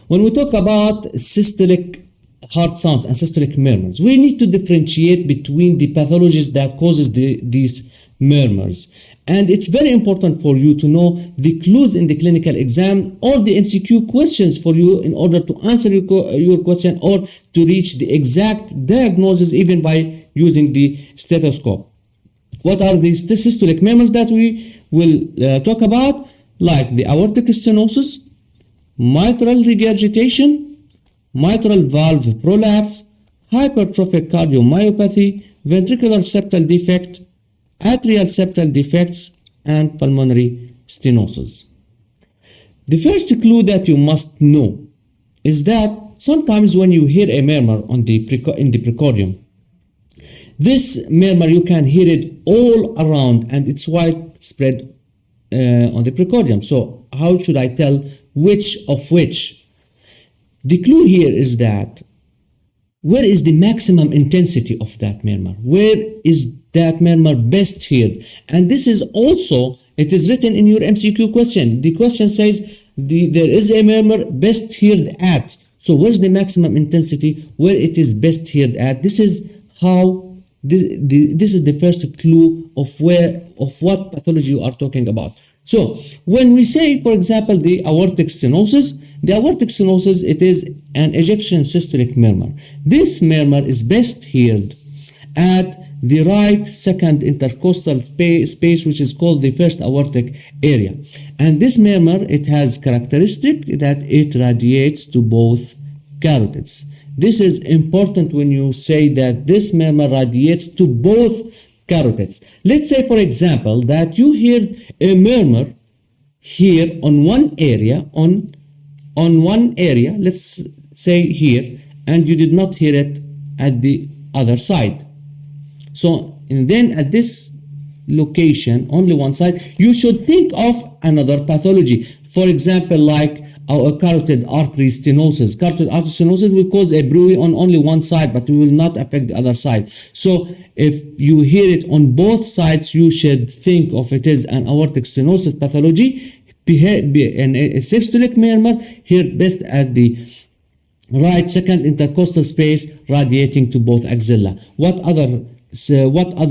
When we talk about systolic heart sounds and systolic murmurs, we need to differentiate between the pathologies that causes these murmurs. And it's very important for you to know the clues in the clinical exam or the MCQ questions for you in order to answer your question or to reach the exact diagnosis even by using the stethoscope. What are the systolic murmurs that we will talk about? Like the aortic stenosis, mitral regurgitation, mitral valve prolapse, hypertrophic cardiomyopathy, ventricular septal defect, atrial septal defects, and pulmonary stenosis. The first clue that you must know is that sometimes when you hear a murmur in the precordium, this murmur you can hear it all around and it's widespread on the precordium. So how should I tell which of which? The clue here is that where is the maximum intensity of that murmur? Where is that murmur best heard? And this is also, it is written in your MCQ question. The question says there is a murmur best heard at. So where's the maximum intensity? Where it is best heard at? This is how this is the first clue of what pathology you are talking about. So when we say, for example, the aortic stenosis, it is an ejection systolic murmur. This murmur is best heard at the right second intercostal space, which is called the first aortic area. And this murmur, it has characteristic that it radiates to both carotids. This is important when you say that this murmur radiates to both carotids. Let's say, for example, that you hear a murmur here on one area, on one area, let's say here, and you did not hear it at the other side. So, and then at this location, only one side, you should think of another pathology. For example, like our carotid artery stenosis. Carotid artery stenosis will cause a bruit on only one side, but it will not affect the other side. So if you hear it on both sides, you should think of it as an aortic stenosis pathology. And a systolic murmur here best at the right second intercostal space radiating to both axilla. What other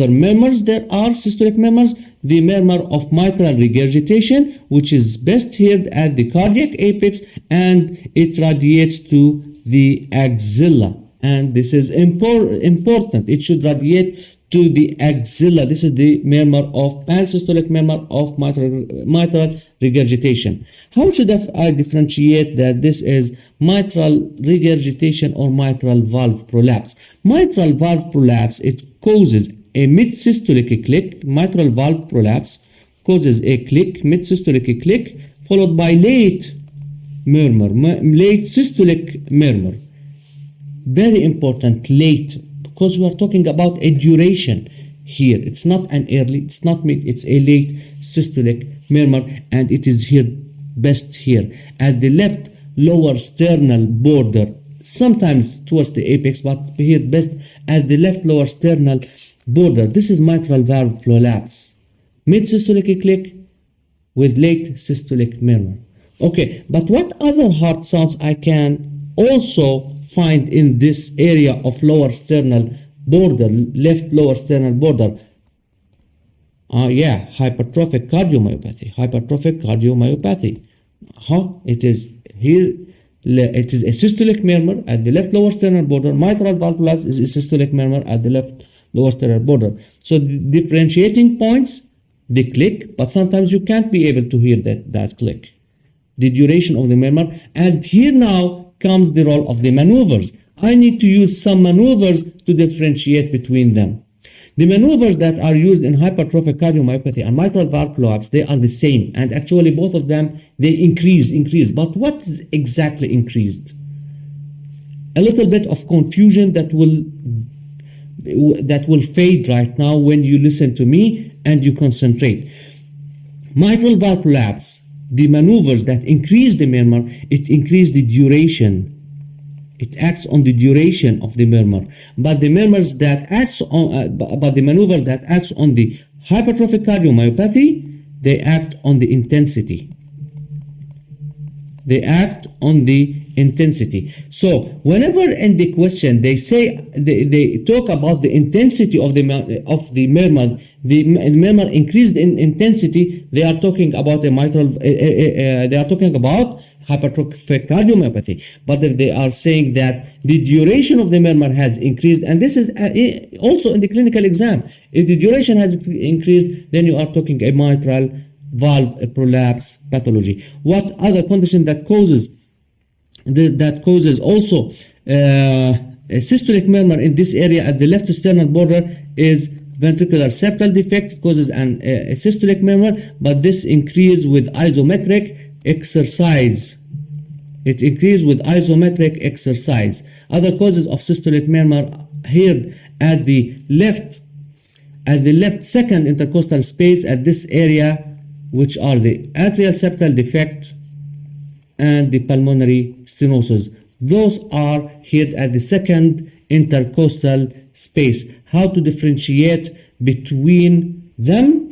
murmurs there are, systolic murmurs? The murmur of mitral regurgitation, which is best heard at the cardiac apex, and it radiates to the axilla. And this is important. It should radiate to the axilla. This is the murmur of pansystolic murmur of mitral regurgitation. How should I differentiate that this is mitral regurgitation or mitral valve prolapse? Mitral valve prolapse, it causes a mid-systolic click. Mitral valve prolapse causes a click, mid-systolic click, followed by late murmur, late systolic murmur. Very important, late, because we are talking about a duration here. It's not an early, it's not mid, it's a late systolic murmur, and it is here, best here at the left lower sternal border, sometimes towards the apex, but here best at the left lower sternal border. This is mitral valve prolapse, mid-systolic click with late systolic murmur. Okay, but what other heart sounds I can also find in this area of lower sternal border, left lower sternal border? Hypertrophic cardiomyopathy. It is here. It is a systolic murmur at the left lower sternal border. Mitral valve prolapse is a systolic murmur at the left lower sternal border. So the differentiating points, the click, but sometimes you can't be able to hear that click. The duration of the murmur, and here now comes the role of the maneuvers. I need to use some maneuvers to differentiate between them. The maneuvers that are used in hypertrophic cardiomyopathy and mitral valve prolapse, they are the same, and actually both of them, they increase. But what is exactly increased? A little bit of confusion that will fade right now when you listen to me and you concentrate. Mitral valve prolapse, the maneuvers that increase the murmur, it increases the duration. It acts on the duration of the murmur, but the maneuvers that acts on the hypertrophic cardiomyopathy, they act on the intensity. they act on the intensity. So whenever in the question they say they talk about the intensity of the murmur, the murmur increased in intensity, they are talking about a mitral, they are talking about hypertrophic cardiomyopathy. But if they are saying that the duration of the murmur has increased, and this is also in the clinical exam, if the duration has increased, then you are talking a mitral valve prolapse pathology. What other condition that causes also a systolic murmur in this area at the left sternal border is ventricular septal defect. It causes a systolic murmur, but this increases with isometric exercise. It increases with isometric exercise. Other causes of systolic murmur here at the left second intercostal space at this area, which are the atrial septal defect and the pulmonary stenosis. Those are here at the second intercostal space. How to differentiate between them?